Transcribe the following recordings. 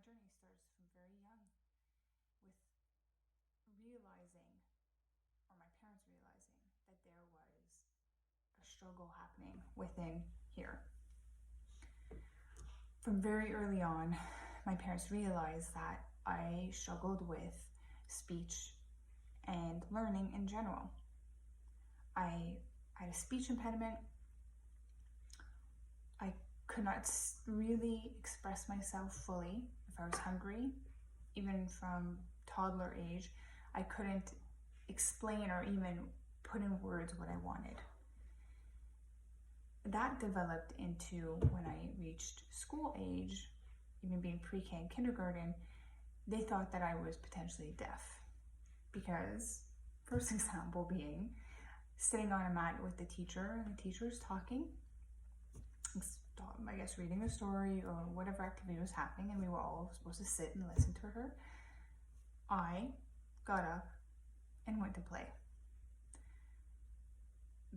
journey starts from very young with realizing, or my parents realizing, that there was a struggle happening within here. From very early on, my parents realized that I struggled with speech and learning in general. I had a speech impediment. I could not really express myself fully. If I was hungry, even from toddler age, I couldn't explain or even put in words what I wanted. That developed into when I reached school age, even being pre-K and kindergarten, they thought that I was potentially deaf. Because, first example being, sitting on a mat with the teacher, and the teacher's talking, I guess reading a story or whatever activity was happening, and we were all supposed to sit and listen to her. I got up and went to play.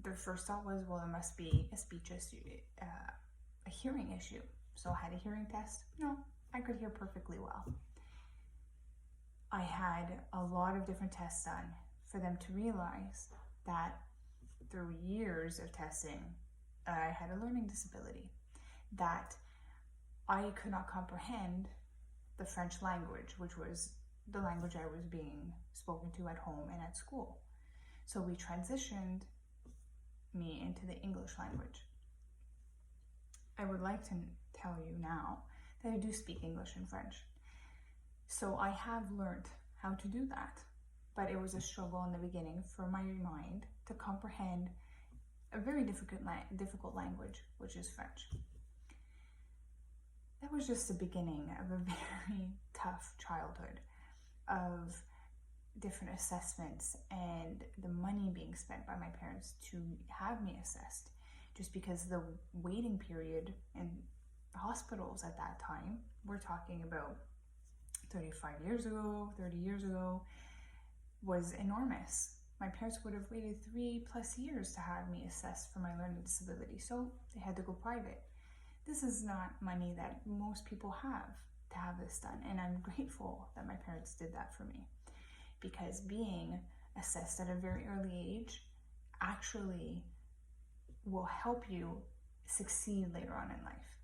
The first thought was, well, it must be a speech issue, a hearing issue. So I had a hearing test. No, I could hear perfectly well. I had a lot of different tests done for them to realize that through years of testing, I had a learning disability, that I could not comprehend the French language, which was the language I was being spoken to at home and at school. So we transitioned me into the English language. I would like to tell you now that I do speak English and French. So I have learned how to do that, but it was a struggle in the beginning for my mind to comprehend a very difficult language, which is French. That was just the beginning of a very tough childhood of different assessments and the money being spent by my parents to have me assessed, just because the waiting period in hospitals at that time, we're talking about 35 years ago, 30 years ago, was enormous. My parents would have waited 3+ years to have me assessed for my learning disability, so they had to go private. This is not money that most people have to have this done, and I'm grateful that my parents did that for me, because being assessed at a very early age actually will help you succeed later on in life.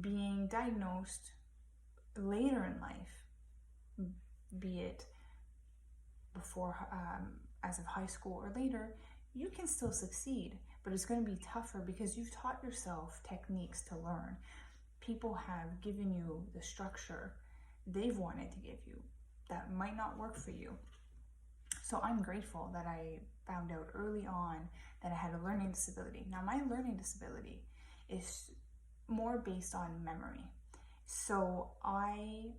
Being diagnosed later in life, be it before as of high school or later, you can still succeed, but it's going to be tougher because you've taught yourself techniques to learn. People have given you the structure they've wanted to give you that might not work for you. So I'm grateful that I found out early on that I had a learning disability. Now, my learning disability is more based on memory. So I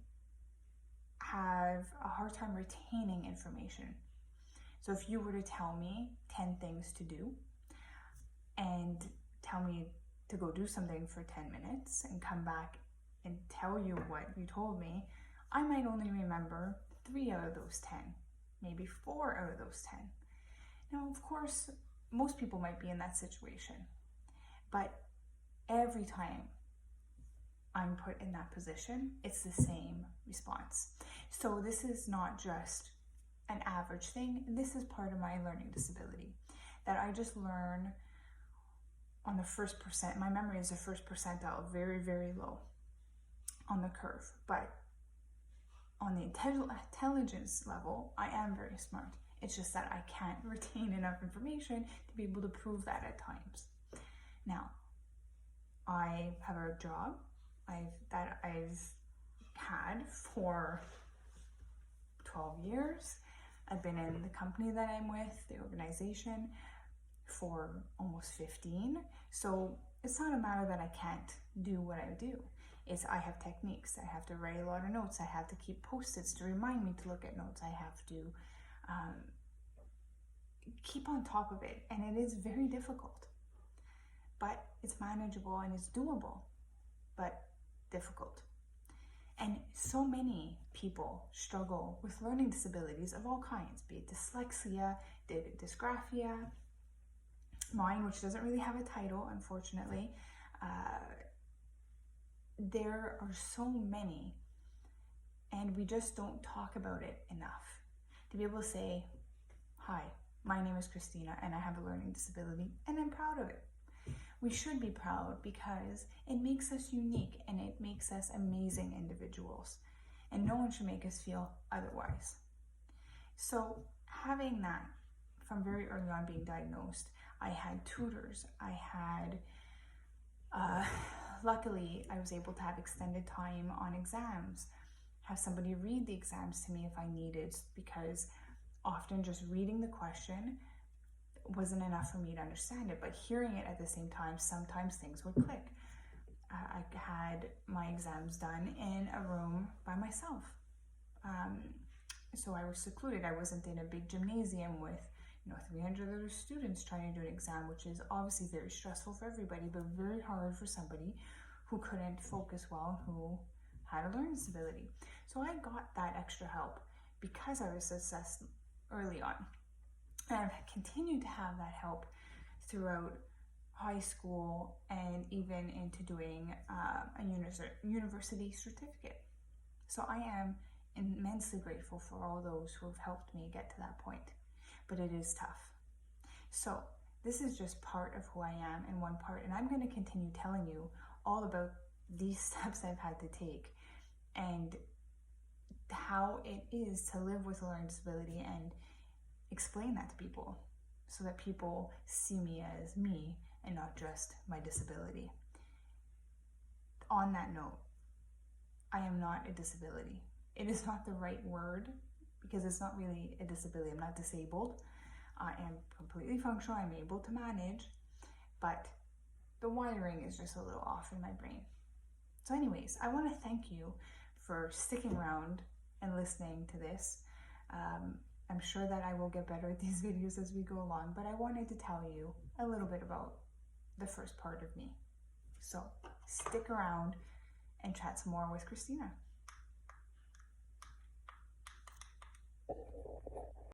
have a hard time retaining information. So if you were to tell me 10 things to do and tell me to go do something for 10 minutes and come back and tell you what you told me, I might only remember 3 out of those 10, maybe 4 out of those 10. Now, of course, most people might be in that situation, but every time I'm put in that position, it's the same response. So this is not just an average thing. This is part of my learning disability, that I just learn on the first percent. My memory is the first percentile, very, very low on the curve. But on the intelligence level, I am very smart. It's just that I can't retain enough information to be able to prove that at times. Now, I have a job that I've had for 12 years. I've been in the company that I'm with, the organization, for almost 15. So it's not a matter that I can't do what I do. It's I have techniques. I have to write a lot of notes. I have to keep Post-its to remind me to look at notes. I have to keep on top of it. And it is very difficult. But it's manageable and it's doable, but difficult. And so many people struggle with learning disabilities of all kinds, be it dyslexia, dysgraphia, mine, which doesn't really have a title, unfortunately, there are so many, and we just don't talk about it enough. To be able to say, hi, my name is Christina and I have a learning disability and I'm proud of it. We should be proud because it makes us unique and it makes us amazing individuals, and no one should make us feel otherwise. So having that from very early on, being diagnosed, I had tutors, luckily I was able to have extended time on exams, have somebody read the exams to me if I needed, because often just reading the question wasn't enough for me to understand it, but hearing it at the same time, sometimes things would click. I had my exams done in a room by myself. So I was secluded. I wasn't in a big gymnasium with 300 other students trying to do an exam, which is obviously very stressful for everybody, but very hard for somebody who couldn't focus well and who had a learning disability. So I got that extra help because I was assessed early on. And I've continued to have that help throughout high school and even into doing a university certificate. So I am immensely grateful for all those who have helped me get to that point, but it is tough. So this is just part of who I am and one part, and I'm going to continue telling you all about these steps I've had to take and how it is to live with a learning disability, and explain that to people so that people see me as me and not just my disability. On that note, I am not a disability. It is not the right word because it's not really a disability. I'm not disabled. I am completely functional. I'm able to manage, but the wiring is just a little off in my brain. So anyways, I want to thank you for sticking around and listening to this. I'm sure that I will get better at these videos as we go along, but I wanted to tell you a little bit about the first part of me. So stick around and chat some more with Christina.